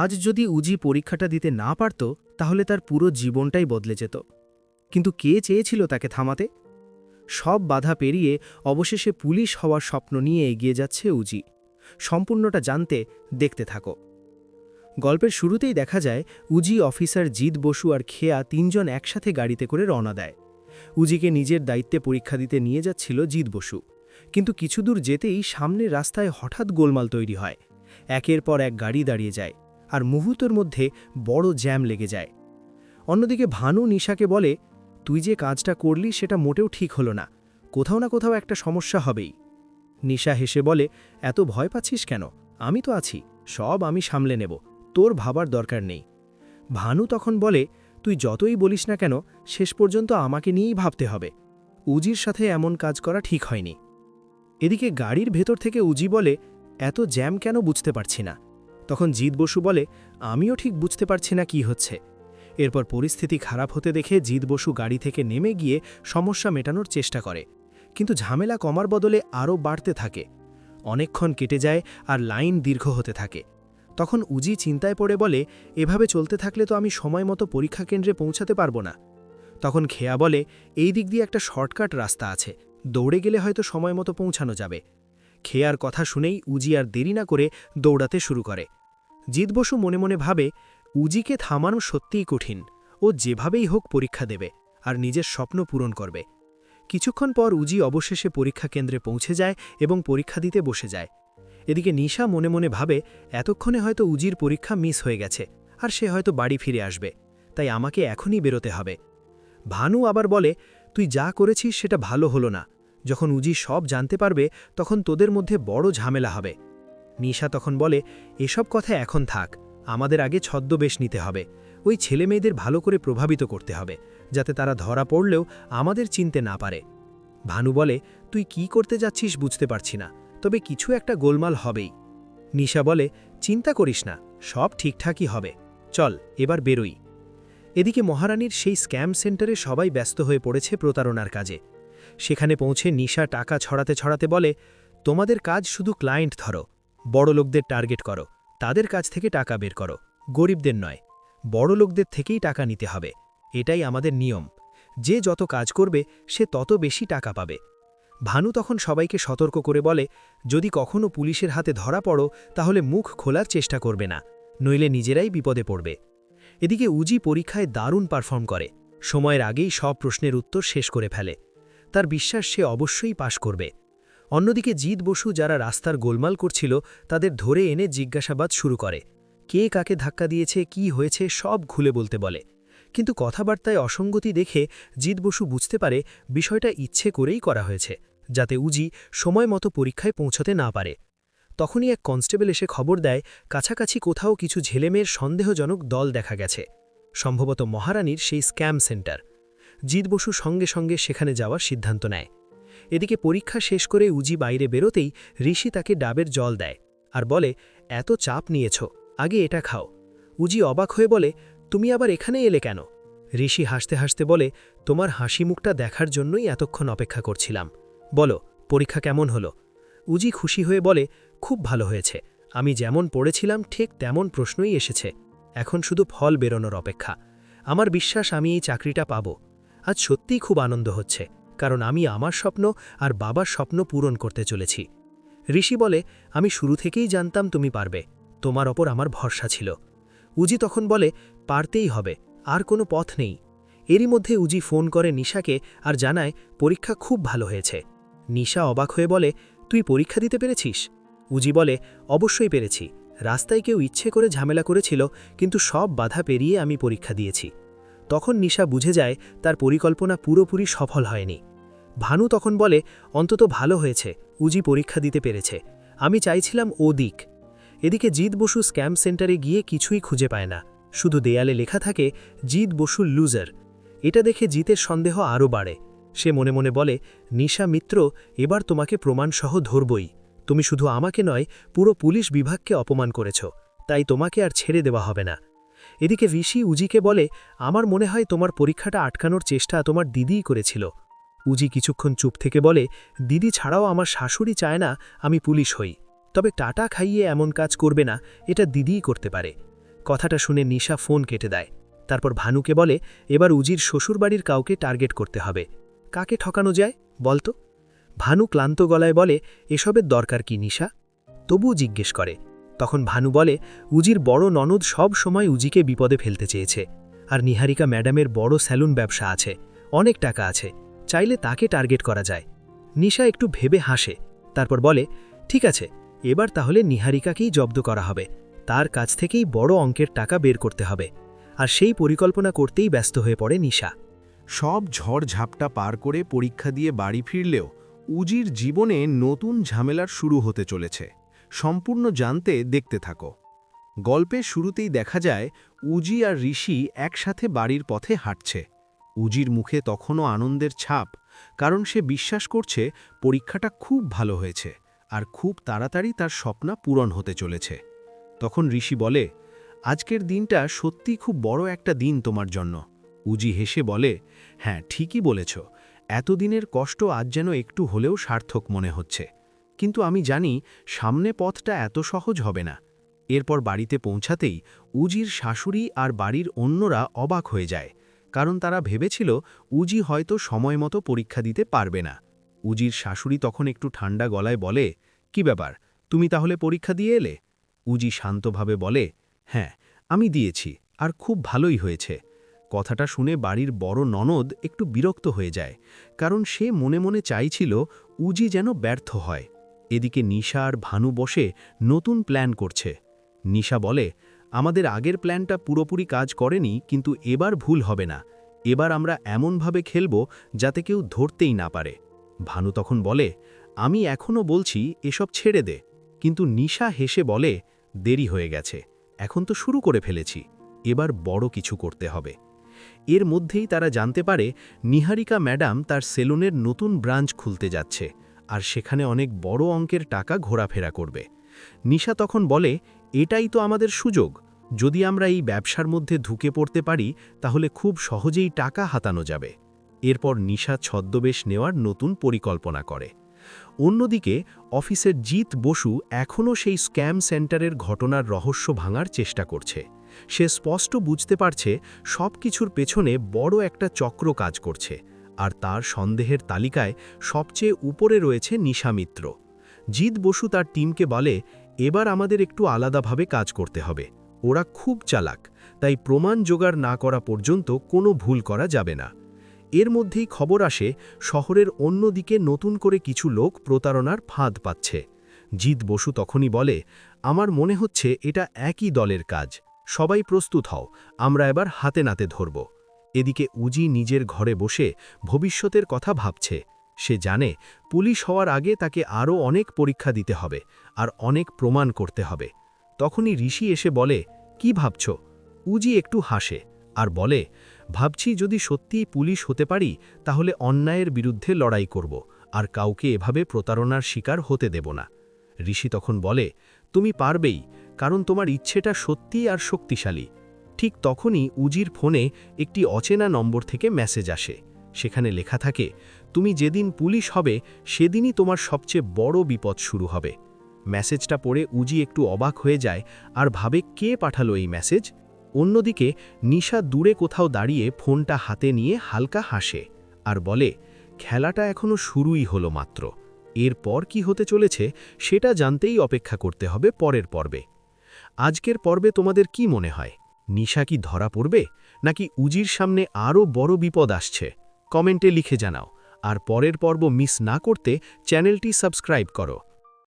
আজ যদি উজি পরীক্ষাটা দিতে না পারত তাহলে তার পুরো জীবনটাই বদলে যেত। কিন্তু কে চেয়েছিল তাকে থামাতে? সব বাধা পেরিয়ে অবশেষে পুলিশ হওয়ার স্বপ্ন নিয়ে এগিয়ে যাচ্ছে উজি। সম্পূর্ণটা জানতে দেখতে থাকো। গল্পের শুরুতেই দেখা যায় উজি অফিসার জিৎ বসু আর খেয়া তিনজন একসাথে গাড়িতে করে রওনা দেয়। উজিকে নিজের দায়িত্বে পরীক্ষা দিতে নিয়ে যাচ্ছিল জিৎ বসু, কিন্তু কিছু দূর যেতেই সামনের রাস্তায় হঠাৎ গোলমাল তৈরি হয়। একের পর এক গাড়ি দাঁড়িয়ে যায় আর মুহূর্তের মধ্যে বড় জ্যাম লেগে যায়। অন্যদিকে ভানু নিশাকে বলে, তুই যে কাজটা করলি সেটা মোটেও ঠিক হলো না, কোথাও না কোথাও একটা সমস্যা হবেই। নিশা হেসে বলে, এত ভয় পাচ্ছিস কেন? আমি তো আছি, সব আমি সামলে নেব, তোর ভাবার দরকার নেই। ভানু তখন বলে, তুই যতই বলিস না কেন শেষ পর্যন্ত আমাকে নিয়েই ভাবতে হবে। উজির সাথে এমন কাজ করা ঠিক হয়নি। এদিকে গাড়ির ভেতর থেকে উজি বলে, এত জ্যাম কেন বুঝতে পারছি না। তখন জিৎ বসু বলে, আমিও ঠিক বুঝতে পারছি না কি হচ্ছে। এরপর পরিস্থিতি খারাপ হতে দেখে জিৎ বসু গাড়ি থেকে নেমে গিয়ে সমস্যা মেটানোর চেষ্টা করে, কিন্তু ঝামেলা কমার বদলে আরও বাড়তে থাকে। অনেকক্ষণ কেটে যায় আর লাইন দীর্ঘ হতে থাকে। তখন উজি চিন্তায় পড়ে বলে, এভাবে চলতে থাকলে তো আমি সময় মতো পরীক্ষা কেন্দ্রে পৌঁছাতে পারবো না। তখন খেয়া বলে, এই দিক দিয়ে একটা শর্টকাট রাস্তা আছে, দৌড়ে গেলে হয়তো সময় মতো পৌঁছানো যাবে। খেয়ার কথা শুনেই উজি আর দেরি না করে দৌড়াতে শুরু করে। জিৎ বসু মনে মনে ভাবে, উজিকে থামানো সত্যিই কঠিন। ও যেভাবেই হোক পরীক্ষা দেবে আর নিজের স্বপ্ন পূরণ করবে। কিছুক্ষণ পর উজি অবশেষে পরীক্ষা কেন্দ্রে পৌঁছে যায় এবং পরীক্ষা দিতে বসে যায়। এদিকে নিশা মনে মনে ভাবে, এতক্ষণে হয়তো উজির পরীক্ষা মিস হয়ে গেছে আর সে হয়তো বাড়ি ফিরে আসবে, তাই আমাকে এখনই বেরোতে হবে। ভানু আবার বলে, তুই যা করেছিস সেটা ভালো হলো না, যখন উজি সব জানতে পারবে তখন তোদের মধ্যে বড় ঝামেলা হবে। নিশা তখন বলে, এসব কথা এখন থাক, আমাদের আগে ছদ্মবেশ নিতে হবে। ওই ছেলেমেয়েদের ভালো করে প্রভাবিত করতে হবে, যাতে তারা ধরা পড়লেও আমাদের চিনতে না পারে। ভানু বলে, তুই কি করতে যাচ্ছিস বুঝতে পারছি না, তবে কিছু একটা গোলমাল হবেই। নিশা বলে, চিন্তা করিস না, সব ঠিকঠাকই হবে, চল এবার বেরোই। এদিকে মহারানীর সেই স্ক্যাম সেন্টারে সবাই ব্যস্ত হয়ে পড়েছে প্রতারণার কাজে। সেখানে পৌঁছে নিশা টাকা ছড়াতে ছড়াতে বলে, তোমাদের কাজ শুধু ক্লায়েন্ট ধরো, বড় লোকদের টার্গেট করো, তাদের কাছ থেকে টাকা বের করো, গরিবদের নয়। বড় লোকদের থেকেই টাকা নিতে হবে, এটাই আমাদের নিয়ম। যে যত কাজ করবে সে তত বেশি টাকা পাবে। ভানু তখন সবাইকে সতর্ক করে বলে, যদি কখনো পুলিশের হাতে ধরা পড়ো তাহলে মুখ খোলার চেষ্টা করবে না, নইলে নিজেরাই বিপদে পড়বে। এদিকে উজি পরীক্ষায় দারুণ পারফর্ম করে, সময়ের আগেই সব প্রশ্নের উত্তর শেষ করে ফেলে। তার বিশ্বাস সে অবশ্যই পাশ করবে। অন্যদিকে জিৎ বসু যারা রাস্তার গোলমাল করছিল তাদের ধরে এনে জিজ্ঞাসাবাদ শুরু করে। কে কাকে ধাক্কা দিয়েছে, কি হয়েছে সব খুলে বলতে বলে। কিন্তু কথাবার্তায় অসঙ্গতি দেখে জিৎ বসু বুঝতে পারে বিষয়টা ইচ্ছে করেই করা হয়েছে, যাতে উজি সময় মতো পরীক্ষায় পৌঁছতে না পারে। তখনই এক কনস্টেবল এসে খবর দেয়, কাছাকাছি কোথাও কিছু ঝেলেমেয়ের সন্দেহজনক দল দেখা গেছে, সম্ভবত মহারানীর সেই স্ক্যাম সেন্টার। জিৎ বসু সঙ্গে সঙ্গে সেখানে যাওয়ার সিদ্ধান্ত নেয়। এদিকে পরীক্ষা শেষ করে উজি বাইরে বেরোতেই ঋষি তাকে ডাবের জল দেয় আর বলে, এত চাপ নিয়েছ, আগে এটা খাও। উজি অবাক হয়ে বলে, তুমি আবার এখানে এলে কেন? ঋষি হাসতে হাসতে বলে, তোমার হাসি মুখটা দেখার জন্যই এতক্ষণ অপেক্ষা করছিলাম। বলো, পরীক্ষা কেমন হলো? উজি খুশি হয়ে বলে, খুব ভালো হয়েছে, আমি যেমন পড়েছিলাম ঠিক তেমন প্রশ্নই এসেছে, এখন শুধু ফল বেরোনোর অপেক্ষা। আমার বিশ্বাস আমি এই চাকরিটা পাব। আজ সত্যিই খুব আনন্দ হচ্ছে, কারণ আমি আমার স্বপ্ন আর বাবার স্বপ্ন পূরণ করতে চলেছি। ঋষি বলে, আমি শুরু থেকেই জানতাম তুমি পারবে, তোমার ওপর আমার ভরসা ছিল। উজি তখন বলে, পারতেই হবে, আর কোনো পথ নেই। এরই মধ্যে উজি ফোন করে নিশাকে আর জানায় পরীক্ষা খুব ভালো হয়েছে। নিশা অবাক হয়ে বলে, তুই পরীক্ষা দিতে পেরেছিস? উজি বলে, অবশ্যই পেরেছি, রাস্তায় কেউ ইচ্ছে করে ঝামেলা করেছিল, কিন্তু সব বাধা পেরিয়ে আমি পরীক্ষা দিয়েছি। তখন নিশা বুঝে যায় তার পরিকল্পনা পুরোপুরি সফল হয়নি। ভানু তখন বলে, অন্তত ভালো হয়েছে, উজি পরীক্ষা দিতে পেরেছে, আমি চাইছিলাম ও দিক। এদিকে জিৎ বসু স্ক্যাম সেন্টারে গিয়ে কিছুই খুঁজে পায় না, শুধু দেয়ালে লেখা থাকে, জিৎ বসু লুজার। এটা দেখে জিতের সন্দেহ আরও বাড়ে। সে মনে মনে বলে, নিশা মিত্র, এবার তোমাকে প্রমাণসহ ধরবই। তুমি শুধু আমাকে নয়, পুরো পুলিশ বিভাগকে অপমান করেছ, তাই তোমাকে আর ছেড়ে দেওয়া হবে না। এদিকে ঋষি উজিকে বলে, আমার মনে হয় তোমার পরীক্ষাটা আটকানোর চেষ্টা তোমার দিদিই করেছিল। উজি কিছুক্ষণ চুপ থেকে বলে, দিদি ছাড়াও আমার শাশুড়ি চায় না আমি পুলিশ হই, তবে টাটা খাইয়ে এমন কাজ করবে না, এটা দিদিই করতে পারে। কথাটা শুনে নিশা ফোন কেটে দেয়। তারপর ভানুকে বলে, এবার উজির শ্বশুরবাড়ির কাউকে টার্গেট করতে হবে। কাকে ঠকানো যায় বলতো? ভানু ক্লান্ত গলায় বলে, এসবের দরকার কি নিশা? তবুও জিজ্ঞেস করে। তখন ভানু বলে, উজির বড় ননদ সব সময় উজিকে বিপদে ফেলতে চেয়েছে। আর নিহারিকা ম্যাডামের বড় স্যালুন ব্যবসা আছে, অনেক টাকা আছে, চাইলে তাকে টার্গেট করা যায়। নিশা একটু ভেবে হাসে, তারপর বলে, ঠিক আছে, এবার তাহলে নিহারিকাকেই জব্দ করা হবে। তার কাছ থেকেই বড় অঙ্কের টাকা বের করতে হবে। আর সেই পরিকল্পনা করতেই ব্যস্ত হয়ে পড়ে নিশা। সব ঝড় ঝাপটা পার করে পরীক্ষা দিয়ে বাড়ি ফিরলেও উজির জীবনে নতুন ঝামেলার শুরু হতে চলেছে। সম্পূর্ণ জানতে দেখতে থাকো। গল্পের শুরুতেই দেখা যায় উজি আর ঋষি একসাথে বাড়ির পথে হাঁটছে। উজির মুখে তখনও আনন্দের ছাপ, কারণ সে বিশ্বাস করছে পরীক্ষাটা খুব ভালো হয়েছে আর খুব তাড়াতাড়ি তার স্বপ্ন পূরণ হতে চলেছে। তখন ঋষি বলে, আজকের দিনটা সত্যি খুব বড় একটা দিন তোমার জন্য। উজি হেসে বলে, হ্যাঁ ঠিকই বলেছ, এতদিনের কষ্ট আজ যেন একটু হলেও সার্থক মনে হচ্ছে। কিন্তু আমি জানি সামনে পথটা এত সহজ হবে না। এরপর বাড়িতে পৌঁছাতেই উজির শাশুড়ি আর বাড়ির অন্যরা অবাক হয়ে যায়, কারণ তারা ভেবেছিল উজি হয়তো সময় মতো পরীক্ষা দিতে পারবে না। উজির শাশুড়ি তখন একটু ঠান্ডা গলায় বলে, কি ব্যাপার, তুমি তাহলে পরীক্ষা দিয়ে এলে? উজি শান্তভাবে বলে, হ্যাঁ আমি দিয়েছি, আর খুব ভালোই হয়েছে। কথাটা শুনে বাড়ির বড় ননদ একটু বিরক্ত হয়ে যায়, কারণ সে মনে মনে চাইছিল উজি যেন ব্যর্থ হয়। এদিকে নিশা আর ভানু বসে নতুন প্ল্যান করছে। নিশা বলে, আমাদের আগের প্ল্যানটা পুরোপুরি কাজ করেনি, কিন্তু এবার ভুল হবে না। এবার আমরা এমনভাবে খেলব যাতে কেউ ধরতেই না পারে। ভানু তখন বলে, আমি এখনও বলছি এসব ছেড়ে দে। কিন্তু নিশা হেসে বলে, দেরি হয়ে গেছে, এখন তো শুরু করে ফেলেছি, এবার বড় কিছু করতে হবে। এর মধ্যেই তারা জানতে পারে নিহারিকা ম্যাডাম তার সেলুনের নতুন ব্রাঞ্চ খুলতে যাচ্ছে, আর সেখানে অনেক বড় অঙ্কের টাকা ঘোরাফেরা করবে। নিশা তখন বলে, এটাই তো আমাদের সুযোগ। যদি আমরা এই ব্যবসার মধ্যে ঢুকে পড়তে পারি তাহলে খুব সহজেই টাকা হাতানো যাবে। এরপর নিশা ছদ্মবেশ নেওয়ার নতুন পরিকল্পনা করে। অন্যদিকে অফিসের জিৎ বসু এখনও সেই স্ক্যাম সেন্টারের ঘটনার রহস্য ভাঙার চেষ্টা করছে। সে স্পষ্ট বুঝতে পারছে সব কিছুর পেছনে বড় একটা চক্র কাজ করছে, আর তার সন্দেহের তালিকায় সবচেয়ে উপরে রয়েছে নিশা মিত্র। জিৎ বসু তার টিমকে বলে, এবার আমাদের একটু আলাদাভাবে কাজ করতে হবে। ওরা খুব চালাক, তাই প্রমাণ জোগাড় না করা পর্যন্ত কোনো ভুল করা যাবে না। এর মধ্যেই খবর আসে শহরের অন্যদিকে নতুন করে কিছু লোক প্রতারণার ফাঁদ পাচ্ছে। জিৎ বসু তখনই বলে, আমার মনে হচ্ছে এটা একই দলের কাজ, সবাই প্রস্তুত হও, আমরা এবার হাতে নাতে ধরব। এদিকে উজি নিজের ঘরে বসে ভবিষ্যতের কথা ভাবছে। সে জানে পুলিশ হওয়ার আগে তাকে আরও অনেক পরীক্ষা দিতে হবে, আর অনেক প্রমাণ করতে হবে। তখনই ঋষি এসে বলে, কি ভাবছ? উজি একটু হাসে আর বলে, ভাবছি যদি সত্যিই পুলিশ হতে পারি তাহলে অন্যায়ের বিরুদ্ধে লড়াই করব, আর কাউকে এভাবে প্রতারণার শিকার হতে দেব না। ঋষি তখন বলে, তুমি পারবেই, কারণ তোমার ইচ্ছেটা সত্যিই আর শক্তিশালী। ঠিক তখনই উজির ফোনে একটি অচেনা নম্বর থেকে মেসেজ আসে। সেখানে লেখা থাকে, তুমি যেদিন পুলিশ হবে সেদিনই তোমার সবচেয়ে বড় বিপদ শুরু হবে। মেসেজটা পড়ে উজি একটু অবাক হয়ে যায় আর ভাবে, কে পাঠালো এই মেসেজ? অন্যদিকে নিশা দূরে কোথাও দাঁড়িয়ে ফোনটা হাতে নিয়ে হালকা হাসে আর বলে, খেলাটা এখনো শুরুই হলো মাত্র। এরপর কি হতে চলেছে সেটা জানতেই অপেক্ষা করতে হবে পরের পর্বে। আজকের পর্বে তোমাদের কি মনে হয়, নিশা কি ধরা পড়বে, নাকি উজির সামনে আরও বড় বিপদ আসছে? কমেন্টে লিখে জানাও। আর পরের পর্ব মিস না করতে চ্যানেলটি সাবস্ক্রাইব করো।